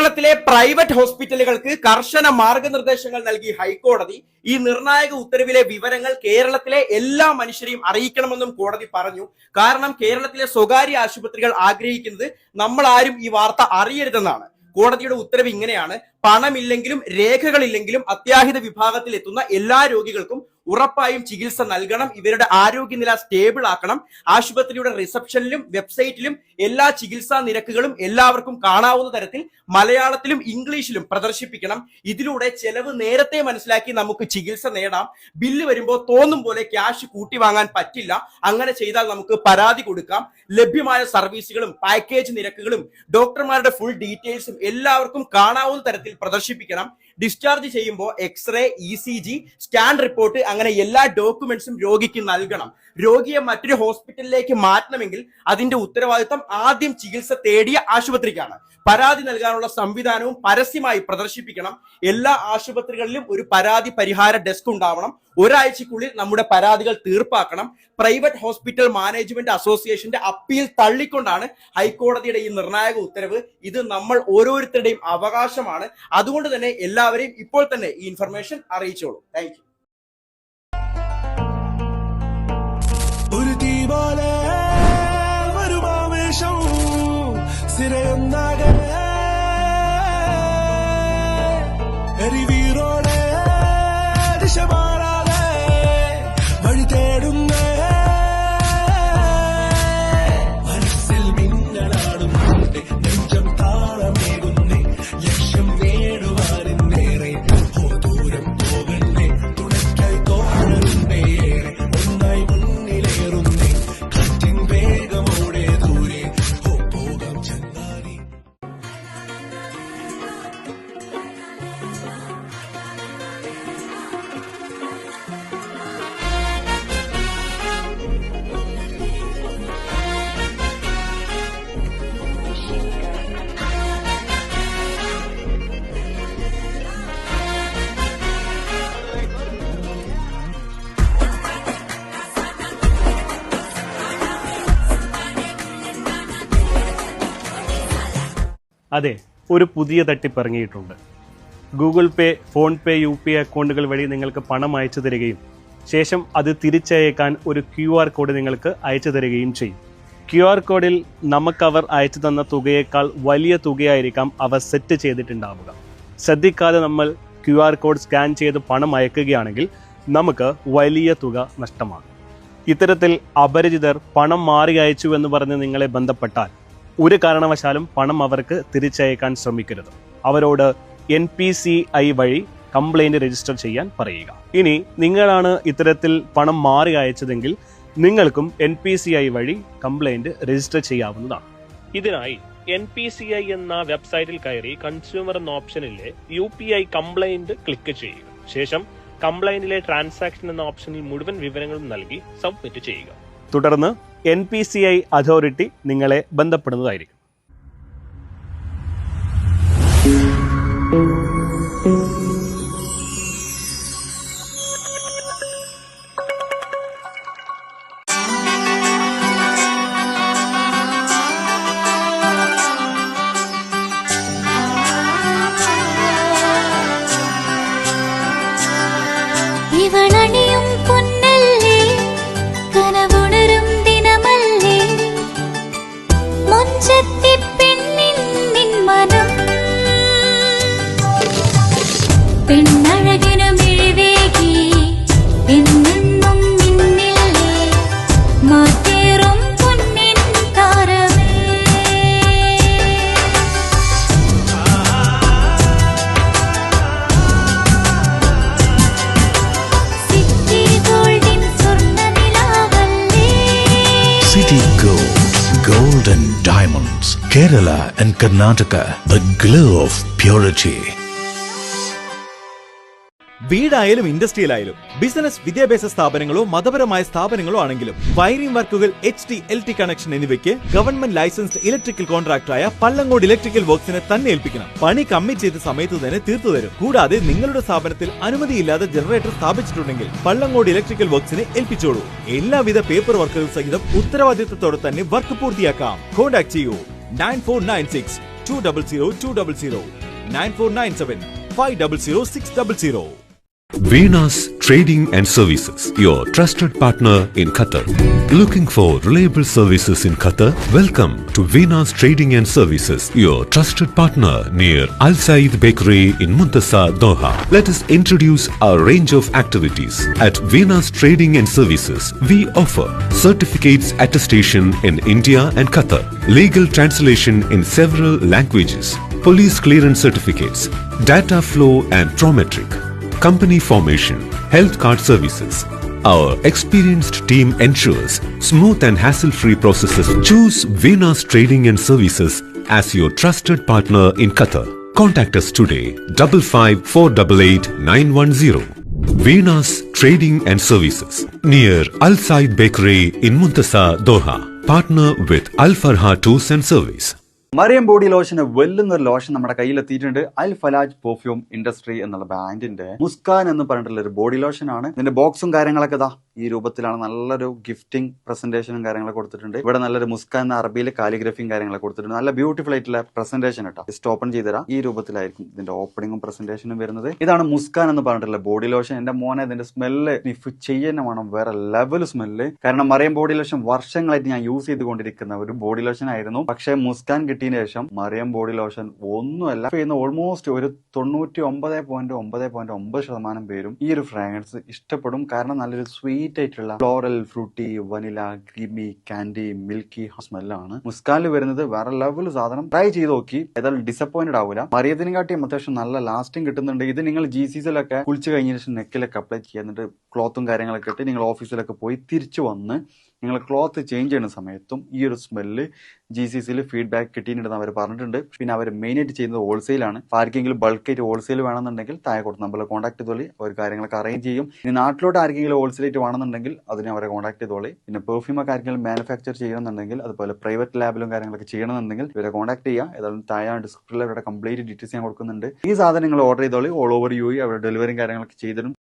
കേരളത്തിലെ പ്രൈവറ്റ് ഹോസ്പിറ്റലുകൾക്ക് കർശന മാർഗനിർദ്ദേശങ്ങൾ നൽകി ഹൈക്കോടതി. ഈ നിർണായക ഉത്തരവിലെ വിവരങ്ങൾ കേരളത്തിലെ എല്ലാ മനുഷ്യരെയും അറിയിക്കണമെന്നും കോടതി പറഞ്ഞു. കാരണം കേരളത്തിലെ സ്വകാര്യ ആശുപത്രികൾ ആഗ്രഹിക്കുന്നത് നമ്മൾ ആരും ഈ വാർത്ത അറിയരുതെന്നാണ്. കോടതിയുടെ ഉത്തരവ് ഇങ്ങനെയാണ്: പണമില്ലെങ്കിലും രേഖകളില്ലെങ്കിലും അത്യാഹിത വിഭാഗത്തിൽ എത്തുന്ന എല്ലാ രോഗികൾക്കും ഉറപ്പായും ചികിത്സ നൽകണം. ഇവരുടെ ആരോഗ്യനില സ്റ്റേബിൾ ആക്കണം. ആശുപത്രിയുടെ റിസപ്ഷനിലും വെബ്സൈറ്റിലും എല്ലാ ചികിത്സാ നിരക്കുകളും എല്ലാവർക്കും കാണാവുന്ന തരത്തിൽ മലയാളത്തിലും ഇംഗ്ലീഷിലും പ്രദർശിപ്പിക്കണം. ഇതിലൂടെ ചെലവ് നേരത്തെ മനസ്സിലാക്കി നമുക്ക് ചികിത്സ നേടാം. ബില്ല് വരുമ്പോൾ തോന്നും പോലെ ക്യാഷ് കൂട്ടി വാങ്ങാൻ പറ്റില്ല. അങ്ങനെ ചെയ്താൽ നമുക്ക് പരാതി കൊടുക്കാം. ലഭ്യമായ സർവീസുകളും പാക്കേജ് നിരക്കുകളും ഡോക്ടർമാരുടെ ഫുൾ ഡീറ്റെയിൽസും എല്ലാവർക്കും കാണാവുന്ന തരത്തിൽ പ്രദർശിപ്പിക്കണം. ഡിസ്ചാർജ് ചെയ്യുമ്പോൾ എക്സ്റേ, ECG, സ്കാൻ റിപ്പോർട്ട് അങ്ങനെ എല്ലാ ഡോക്യുമെന്റ്സും രോഗിക്ക് നൽകണം. രോഗിയെ മറ്റൊരു ഹോസ്പിറ്റലിലേക്ക് മാറ്റണമെങ്കിൽ അതിന്റെ ഉത്തരവാദിത്തം ആദ്യം ചികിത്സ തേടിയ ആശുപത്രിക്കാണ്. പരാതി നൽകാനുള്ള സംവിധാനവും പരസ്യമായി പ്രദർശിപ്പിക്കണം. എല്ലാ ആശുപത്രികളിലും ഒരു പരാതി പരിഹാര ഡെസ്ക് ഉണ്ടാവണം. ഒരാഴ്ചക്കുള്ളിൽ നമ്മുടെ പരാതികൾ തീർപ്പാക്കണം. പ്രൈവറ്റ് ഹോസ്പിറ്റൽ മാനേജ്മെന്റ് അസോസിയേഷന്റെ അപ്പീൽ തള്ളിക്കൊണ്ടാണ് ഹൈക്കോടതിയുടെ ഈ നിർണായക ഉത്തരവ്. ഇത് നമ്മൾ ഓരോരുത്തരുടെയും അവകാശമാണ്. അതുകൊണ്ട് തന്നെ എല്ലാവരെയും ഇപ്പോൾ തന്നെ ഈ ഇൻഫർമേഷൻ അറിയിച്ചോളൂ. Thank you. ഒരു തീ പോലെ വരുമാവേശം സിരയൊന്നാകെ എരിവീരോടെ ദിശ മാറാതെ വഴി തേടുന്നേ മനസ്സിൽ മിന്നലാടുന്നേ നെഞ്ചം താളമേകുന്നേ ലക്ഷ്യം നേടുവാനെന്നേറെ ദൂരം പോകണ്ടേ തുണയ്ക്കായി തോന്നുന്നേ ഒന്നായി മുന്നിലേറുന്നേ കാറ്റിൻ വേഗമോടെ ദൂരെ പോകാം ചങ്ങാതി. അതെ, ഒരു പുതിയ തട്ടിപ്പ് ഇറങ്ങിയിട്ടുണ്ട്. ഗൂഗിൾ പേ, ഫോൺ പേ, UPI അക്കൗണ്ടുകൾ വഴി നിങ്ങൾക്ക് പണം അയച്ചു തരികയും ശേഷം അത് തിരിച്ചയക്കാൻ ഒരു QR കോഡ് നിങ്ങൾക്ക് അയച്ചു തരികയും ചെയ്യും. QR കോഡിൽ നമുക്കവർ അയച്ചു തന്ന തുകയേക്കാൾ വലിയ തുകയായിരിക്കാം അവർ സെറ്റ് ചെയ്തിട്ടുണ്ടാവുക. ശ്രദ്ധിക്കാതെ നമ്മൾ QR കോഡ് സ്കാൻ ചെയ്ത് പണം അയക്കുകയാണെങ്കിൽ നമുക്ക് വലിയ തുക നഷ്ടമാകും. ഇത്തരത്തിൽ അപരിചിതർ പണം മാറി അയച്ചു എന്ന് പറഞ്ഞ് നിങ്ങളെ ബന്ധപ്പെട്ടാൽ ഒരു കാരണവശാലും പണം അവർക്ക് തിരിച്ചയക്കാൻ ശ്രമിക്കരുത്. അവരോട് NPCI വഴി കംപ്ലൈന്റ് രജിസ്റ്റർ ചെയ്യാൻ പറയുക. ഇനി നിങ്ങളാണ് ഇത്തരത്തിൽ പണം മാറി അയച്ചതെങ്കിൽ നിങ്ങൾക്കും NPCI വഴി കംപ്ലൈന്റ് രജിസ്റ്റർ ചെയ്യാവുന്നതാണ്. ഇതിനായി NPCI എന്ന വെബ്സൈറ്റിൽ കയറി കൺസ്യൂമർ എന്ന ഓപ്ഷനിലെ UPI കംപ്ലൈന്റ് ക്ലിക്ക് ചെയ്യുക. ശേഷം കംപ്ലൈന്റിലെ ട്രാൻസാക്ഷൻ എന്ന ഓപ്ഷനിൽ മുഴുവൻ വിവരങ്ങളും നൽകി സബ്മിറ്റ് ചെയ്യുക. തുടർന്ന് NPCI അതോറിറ്റി നിങ്ങളെ ബന്ധപ്പെടുന്നതായിരിക്കും. City Gold and Diamonds, Kerala and Karnataka, the glow of purity. വീടായാലും ഇൻഡസ്ട്രിയിലായാലും ബിസിനസ്, വിദ്യാഭ്യാസ സ്ഥാപനങ്ങളോ മതപരമായ സ്ഥാപനങ്ങളോ ആണെങ്കിലും വയറിംഗ് വർക്കുകൾ, HT, LT കണക്ഷൻ എന്നിവയ്ക്ക് ഗവൺമെന്റ് ലൈസൻസ്ഡ് ഇലക്ട്രിക്കൽ കോൺട്രാക്ടറായ പള്ളങ്കോട് ഇലക്ട്രിക്കൽ വർക്സിനെ തന്നെ ഏൽപ്പിക്കണം. പണി കമ്മിറ്റ് ചെയ്ത സമയത്ത് തന്നെ തീർത്തു തരും. കൂടാതെ നിങ്ങളുടെ സ്ഥാപനത്തിൽ അനുമതിയില്ലാതെ ജനറേറ്റർ സ്ഥാപിച്ചിട്ടുണ്ടെങ്കിൽ പള്ളങ്കോട് ഇലക്ട്രിക്കൽ വർക്സിനെ ഏൽപ്പിച്ചോളൂ. എല്ലാവിധ പേപ്പർ വർക്കുകൾ സഹിതം ഉത്തരവാദിത്തത്തോടെ തന്നെ വർക്ക് പൂർത്തിയാക്കാം. കോൺടാക്ട് ചെയ്യൂ 9496 200 9497 500 600. Venus Trading and Services, your trusted partner in Qatar. Looking for reliable services in Qatar? Welcome to Venus Trading and Services, your trusted partner near Al Said Bakery in Muntasa, Doha. Let us introduce our range of activities. At Venus Trading and Services, we offer certificates attestation in India and Qatar, legal translation in several languages, police clearance certificates, data flow and Prometric, company formation, health card services. Our experienced team ensures smooth and hassle-free processes. Choose Venus Trading and Services as your trusted partner in Qatar. Contact us today, 55488910. Venus Trading and Services, near Al Said Bakery in Muntasa, Doha. Partner with Al Farha Tours and Service. Mariyam body ലോഷന് വെല്ലുന്നൊരു lotion നമ്മുടെ കയ്യിലെത്തിയിട്ടുണ്ട്. Al Falaj perfume industry എന്നുള്ള ബ്രാൻഡിന്റെ മുസ്കാൻ എന്ന് പറഞ്ഞിട്ടുള്ള ഒരു body lotion ആണ്. ഇതിന്റെ ബോക്സും കാര്യങ്ങളൊക്കെ ഇതാ ഈ രൂപത്തിലാണ്. നല്ലൊരു ഗിഫ്റ്റിംഗ് പ്രസന്റേഷനും കാര്യങ്ങളൊക്കെ കൊടുത്തിട്ടുണ്ട്. ഇവിടെ നല്ലൊരു മുസ്കാൻ എന്ന അറബിയിൽ കാലിഗ്രഫിയും കാര്യങ്ങളൊക്കെ കൊടുത്തിട്ടുണ്ട്. നല്ല ബ്യൂട്ടിഫുൾ ആയിട്ടുള്ള പ്രസന്റേഷൻ കേട്ടോ. ജസ്റ്റ് ഓപ്പൺ ചെയ്തുതരാം. ഈ രൂപത്തിലായിരിക്കും ഇതിന്റെ ഓപ്പണിങ്ങും പ്രസന്റേഷനും വരുന്നത്. ഇതാണ് മുസ്കാൻ എന്ന് പറഞ്ഞിട്ടുള്ള ബോഡി ലോഷൻ. എന്റെ മോനെ ഇതിന്റെ സ്മെല്ല് സ്നിഫ് ചെയ്യുന്ന വേണം, വേറെ ലെവൽ സ്മെല്ല്. കാരണം മറിയം ബോഡി ലോഷൻ വർഷങ്ങളായിട്ട് ഞാൻ യൂസ് ചെയ്തുകൊണ്ടിരിക്കുന്ന ഒരു ബോഡി ലോഷൻ ആയിരുന്നു. പക്ഷേ മുസ്കാൻ കിട്ടിയതിന് ശേഷം മറിയം ബോഡി ലോഷൻ ഒന്നുമല്ല ചെയ്യുന്ന ഓൾമോസ്റ്റ് ഒരു 99.9% പേരും ഈ ഒരു ഫ്രാഗ്രൻസ് ഇഷ്ടപ്പെടും. കാരണം നല്ലൊരു സ്വീറ്റ് ആയിട്ടുള്ള floral, fruity, vanilla, creamy, candy, milky സ്മെല്ലാണ് മുസ്കാനിൽ വരുന്നത്. വേറെ ലെവൽ സാധനം. ട്രൈ ചെയ്ത് നോക്കി, ഏതായാലും ഡിസപ്പോയിന്റഡ് ആവില്ല. മറിയത്തിനും കാട്ടിയും അത്യാവശ്യം നല്ല ലാസ്റ്റിംഗ് കിട്ടുന്നുണ്ട്. ഇത് നിങ്ങൾ GCCയിലൊക്കെ കുളിച്ച് കഴിഞ്ഞ ശേഷം നെക്കിലൊക്കെ അപ്ലൈ ചെയ്യുക. എന്നിട്ട് ക്ലോത്തും കാര്യങ്ങളൊക്കെ ഇട്ട് നിങ്ങൾ ഓഫീസിലൊക്കെ പോയി തിരിച്ചു വന്ന് നിങ്ങൾ ക്ലോത്ത് ചേഞ്ച് ചെയ്യുന്ന സമയത്തും ഈ ഒരു സ്മെല്ല് GCCയിൽ ഫീഡ്ബാക്ക് കിട്ടിയിട്ടുണ്ടെന്ന് അവർ പറഞ്ഞിട്ടുണ്ട്. പിന്നെ അവർ മെയിനായിട്ട് ചെയ്യുന്നത് ഹോൾസെയിലാണ്. ആർക്കെങ്കിലും ബൾക്കായിട്ട് ഹോൾസെയിൽ വേണമെന്നുണ്ടെങ്കിൽ താഴെ കൊടുത്ത് നമ്മളെ കോൺടാക്ട് ചെയ്തോളി. അവർ കാര്യങ്ങളൊക്കെ അറേഞ്ച് ചെയ്യും. ഇനി നാട്ടിലോട്ട് ആർക്കെങ്കിലും ഹോൾസെയിലായിട്ട് വേണമെന്നുണ്ടെങ്കിൽ അതിനെ അവരെ കോൺടാക്ട് ചെയ്തോളി. പിന്നെ പെർഫ്യൂമൊക്കെ ആർക്കെങ്കിലും മാനുഫാക്ചർ ചെയ്യണമെന്നുണ്ടെങ്കിൽ, അതുപോലെ പ്രൈവറ്റ് ലാബിലും കാര്യങ്ങളൊക്കെ ചെയ്യണമെന്നുണ്ടെങ്കിൽ ഇവരെ കോൺടാക്ട് ചെയ്യുക. ഏതായാലും താഴെ ഡിസ്ക്രിപ്ഷനിൽ അവരുടെ കംപ്ലീറ്റ് ഡീറ്റെയിൽസ് ഞാൻ കൊടുക്കുന്നുണ്ട്. ഈ സാധനം നിങ്ങൾ ഓർഡർ ചെയ്തോളി. ഓൾ ഓവർ UAE അവരുടെ ഡെലിവറിയും കാര്യങ്ങളൊക്കെ ചെയ്തിടും.